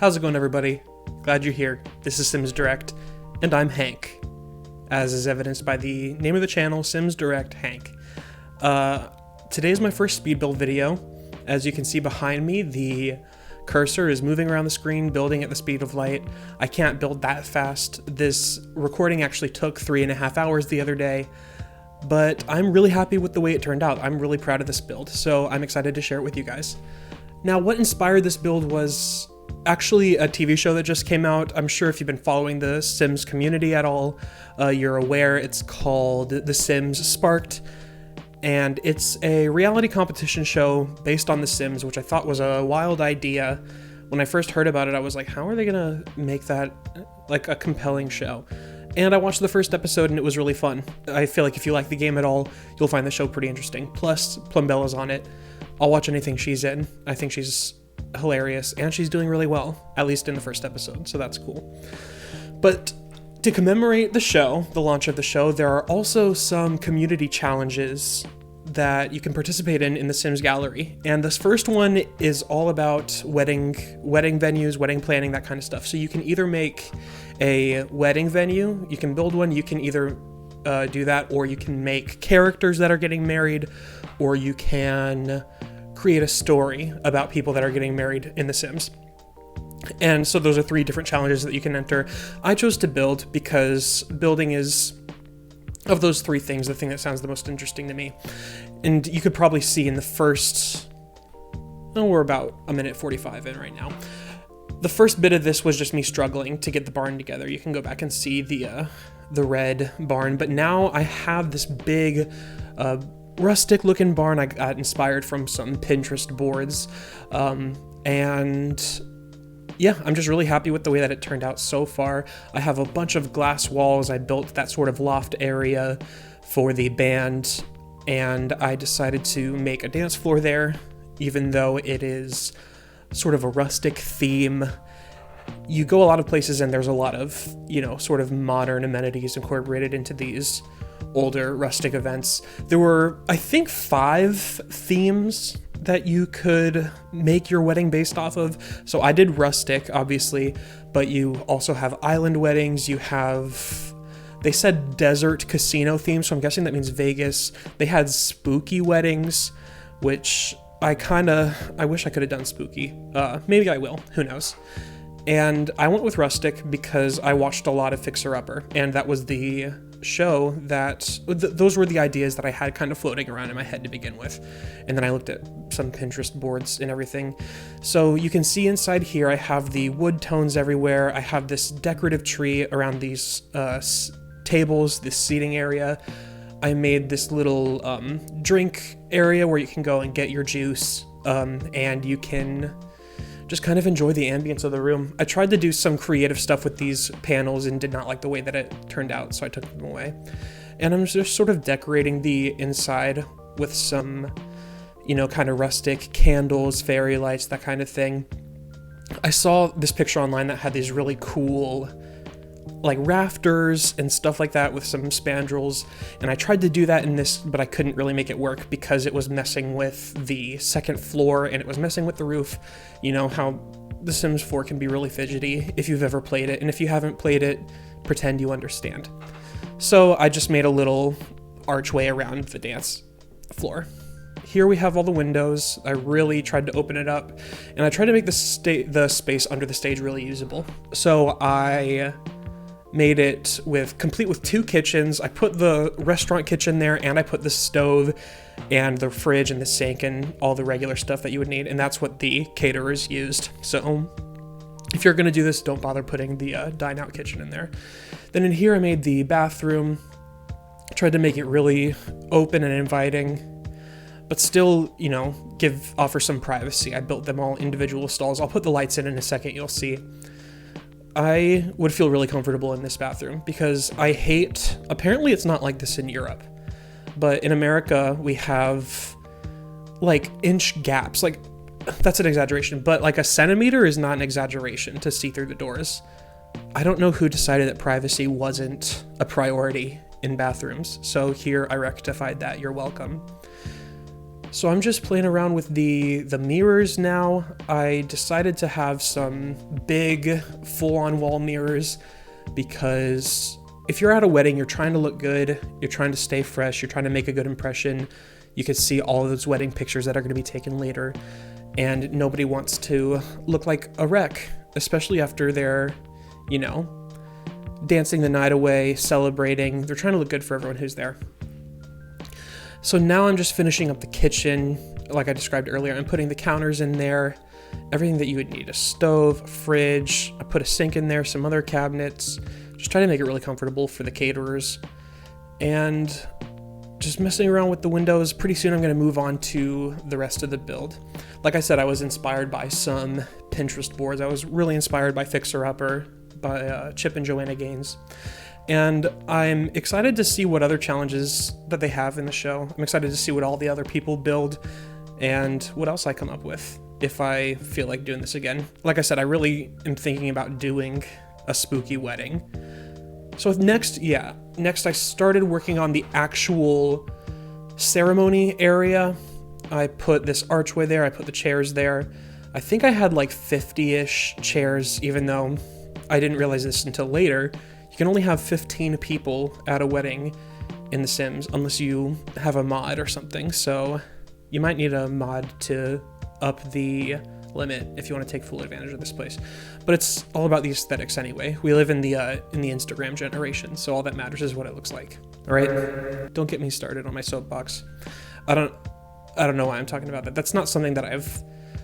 How's it going, everybody? Glad you're here. This is Sims Direct, and I'm Hank, as is evidenced by the name of the channel, Sims Direct Hank. Today is my first speed build video. As you can see behind me, the cursor is moving around the screen, building at the speed of light. I can't build that fast. This recording actually took 3.5 hours the other day, but I'm really happy with the way it turned out. I'm really proud of this build, so I'm excited to share it with you guys. Now, what inspired this build was actually a TV show that just came out. I'm sure if you've been following the Sims community at all, you're aware. It's called The Sims Sparked, and it's a reality competition show based on The Sims, which I thought was a wild idea. When I first heard about it, I was like, how are they gonna make that like a compelling show? And I watched the first episode and it was really fun. I feel like if you like the game at all, you'll find the show pretty interesting. Plus, Plumbella's on it. I'll watch anything she's in. I think she's hilarious, and she's doing really well, at least in the first episode, so that's cool. But to commemorate the show, the launch of the show, there are also some community challenges that you can participate in the Sims Gallery. And this first one is all about wedding venues, wedding planning, that kind of stuff. So you can either make a wedding venue, you can build one, you can either do that, or you can make characters that are getting married, or you can create a story about people that are getting married in The Sims. And so those are 3 different challenges that you can enter. I chose to build because building is, of those 3 things, the thing that sounds the most interesting to me. And you could probably see in the first, we're about 1:45 in right now. The first bit of this was just me struggling to get the barn together. You can go back and see the red barn, but now I have this big, rustic looking barn. I got inspired from some Pinterest boards, and yeah, I'm just really happy with the way that it turned out so far. I have a bunch of glass walls. I built that sort of loft area for the band, and I decided to make a dance floor there, even though it is sort of a rustic theme. You go a lot of places and there's a lot of, sort of modern amenities incorporated into these older rustic events. There were, I think, 5 themes that you could make your wedding based off of. So I did rustic, obviously, but you also have island weddings. You have, they said desert casino theme, so I'm guessing that means Vegas. They had spooky weddings, which I wish I could have done spooky. Maybe I will, who knows. And I went with rustic because I watched a lot of Fixer Upper, and that was the show that, those were the ideas that I had kind of floating around in my head to begin with. And then I looked at some Pinterest boards and everything. So you can see inside here, I have the wood tones everywhere. I have this decorative tree around these tables, this seating area. I made this little drink area where you can go and get your juice, and you can just kind of enjoy the ambience of the room. I tried to do some creative stuff with these panels and did not like the way that it turned out, so I took them away. And I'm just sort of decorating the inside with some, kind of rustic candles, fairy lights, that kind of thing. I saw this picture online that had these really cool, like, rafters and stuff like that with some spandrels, and I tried to do that in this, but I couldn't really make it work because it was messing with the second floor and it was messing with the roof. You know how The Sims 4 can be really fidgety if you've ever played it, and if you haven't played it, pretend you understand. So I just made a little archway around the dance floor. Here we have all the windows. I really tried to open it up, and I tried to make the space under the stage really usable. So I made it complete with 2 kitchens. I put the restaurant kitchen there, and I put the stove and the fridge and the sink and all the regular stuff that you would need, and that's what the caterers used. So if you're gonna do this, don't bother putting the dine-out kitchen in there. Then in here I made the bathroom. Tried to make it really open and inviting, but still, offer some privacy. I built them all individual stalls. I'll put the lights in a second, you'll see. I would feel really comfortable in this bathroom because apparently it's not like this in Europe, but in America we have like inch gaps. Like, that's an exaggeration, but like a centimeter is not an exaggeration to see through the doors. I don't know who decided that privacy wasn't a priority in bathrooms, so here I rectified that. You're welcome. So I'm just playing around with the mirrors now. I decided to have some big full-on wall mirrors because if you're at a wedding, you're trying to look good, you're trying to stay fresh, you're trying to make a good impression. You can see all of those wedding pictures that are going to be taken later, and nobody wants to look like a wreck, especially after they're, you know, dancing the night away, celebrating. They're trying to look good for everyone who's there. So now I'm just finishing up the kitchen, like I described earlier. I'm putting the counters in there, everything that you would need, a stove, a fridge. I put a sink in there, some other cabinets, just trying to make it really comfortable for the caterers. And just messing around with the windows. Pretty soon I'm going to move on to the rest of the build. Like I said, I was inspired by some Pinterest boards. I was really inspired by Fixer Upper by Chip and Joanna Gaines. And I'm excited to see what other challenges that they have in the show. I'm excited to see what all the other people build and what else I come up with if I feel like doing this again. Like I said, I really am thinking about doing a spooky wedding. So next I started working on the actual ceremony area. I put this archway there, I put the chairs there. I think I had like 50-ish chairs, even though I didn't realize this until later. You can only have 15 people at a wedding in The Sims unless you have a mod or something. So you might need a mod to up the limit if you want to take full advantage of this place. But it's all about the aesthetics anyway. We live in the Instagram generation, so all that matters is what it looks like. All right? Don't get me started on my soapbox. I don't know why I'm talking about that. That's not something that I've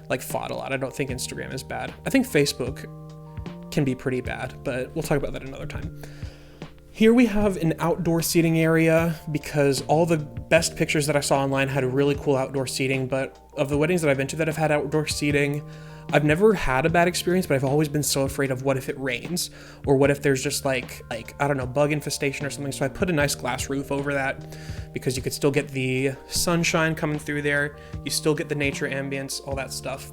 like fought a lot. I don't think Instagram is bad. I think Facebook can be pretty bad, but we'll talk about that another time. Here we have an outdoor seating area because all the best pictures that I saw online had a really cool outdoor seating, but of the weddings that I've been to that have had outdoor seating, I've never had a bad experience, but I've always been so afraid of what if it rains or what if there's just like I don't know, bug infestation or something. So I put a nice glass roof over that because you could still get the sunshine coming through there. You still get the nature ambience, all that stuff.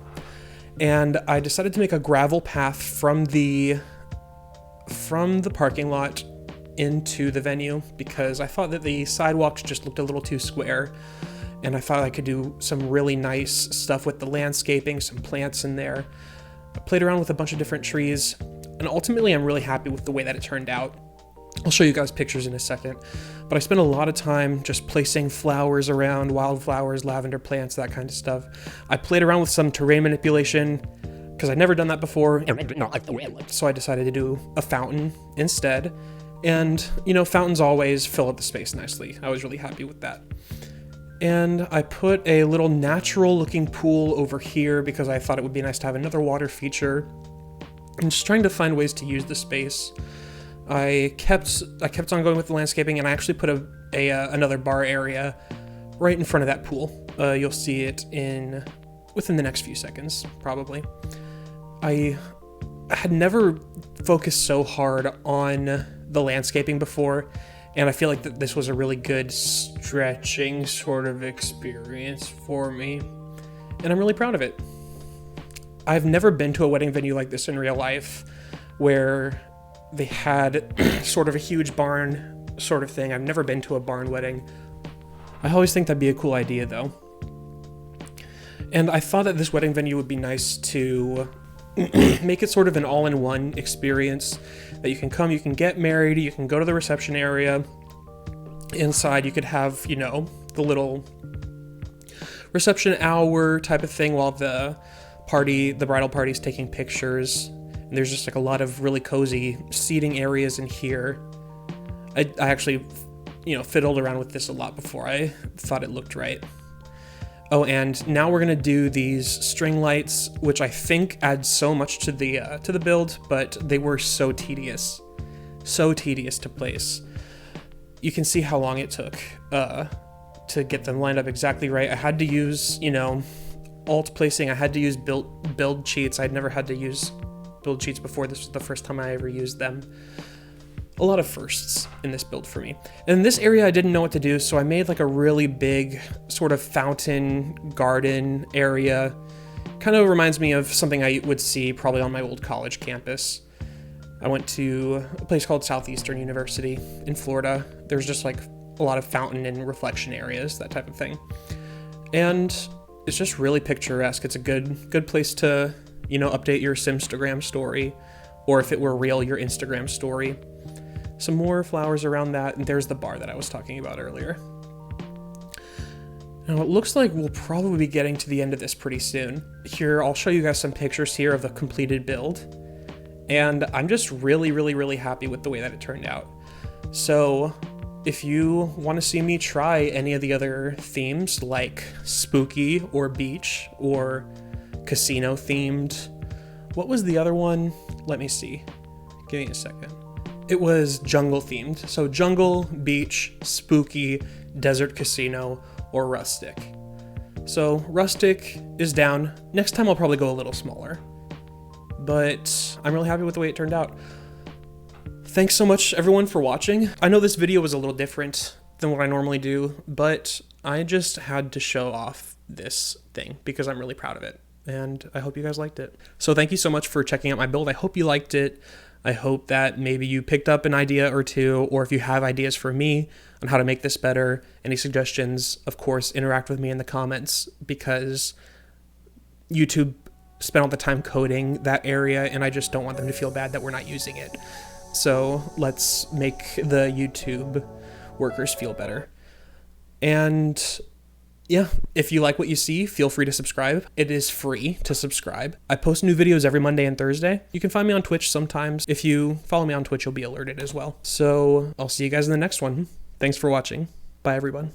And I decided to make a gravel path from the parking lot into the venue because I thought that the sidewalks just looked a little too square, and I thought I could do some really nice stuff with the landscaping, some plants in there. I played around with a bunch of different trees, and ultimately I'm really happy with the way that it turned out. I'll show you guys pictures in a second, but I spent a lot of time just placing flowers around, wildflowers, lavender plants, that kind of stuff. I played around with some terrain manipulation because I'd never done that before, so I decided to do a fountain instead. And, you know, fountains always fill up the space nicely. I was really happy with that. And I put a little natural looking pool over here because I thought it would be nice to have another water feature. I'm just trying to find ways to use the space. I kept on going with the landscaping, and I actually put another bar area right in front of that pool. You'll see it within the next few seconds, probably. I had never focused so hard on the landscaping before, and I feel like this was a really good stretching sort of experience for me, and I'm really proud of it. I've never been to a wedding venue like this in real life where they had sort of a huge barn sort of thing. I've never been to a barn wedding. I always think that'd be a cool idea though. And I thought that this wedding venue would be nice to make it sort of an all-in-one experience that you can come, you can get married, you can go to the reception area. Inside you could have, you know, the little reception hour type of thing while the bridal party's taking pictures. And there's just like a lot of really cozy seating areas in here. I actually, you know, fiddled around with this a lot before I thought it looked right. Oh, and now we're gonna do these string lights, which I think add so much to the build, but they were so tedious to place. You can see how long it took to get them lined up exactly right. I had to use, you know, alt placing. I had to use build cheats. I'd never had to use build cheats before. This was the first time I ever used them. A lot of firsts in this build for me. And in this area, I didn't know what to do, so I made like a really big sort of fountain garden area. Kind of reminds me of something I would see probably on my old college campus. I went to a place called Southeastern University in Florida. There's just like a lot of fountain and reflection areas, that type of thing. And it's just really picturesque. It's a good place to, you know, update your Simstagram story, or if it were real, your Instagram story. Some more flowers around that, and there's the bar that I was talking about earlier. Now it looks like we'll probably be getting to the end of this pretty soon. Here, I'll show you guys some pictures here of the completed build, and I'm just really happy with the way that it turned out. So if you want to see me try any of the other themes like spooky or beach or casino themed, what was the other one? Let me see. Give me a second. It was jungle themed. So jungle, beach, spooky, desert casino, or rustic. So rustic is down. Next time I'll probably go a little smaller. But I'm really happy with the way it turned out. Thanks so much everyone for watching. I know this video was a little different than what I normally do, but I just had to show off this thing because I'm really proud of it. And I hope you guys liked it. So thank you so much for checking out my build. I hope you liked it. I hope that maybe you picked up an idea or two, or if you have ideas for me on how to make this better, any suggestions, of course, interact with me in the comments, because YouTube spent all the time coding that area and I just don't want them to feel bad that we're not using it. So let's make the YouTube workers feel better. And yeah, if you like what you see, feel free to subscribe. It is free to subscribe. I post new videos every Monday and Thursday. You can find me on Twitch sometimes. If you follow me on Twitch, you'll be alerted as well. So I'll see you guys in the next one. Thanks for watching. Bye, everyone.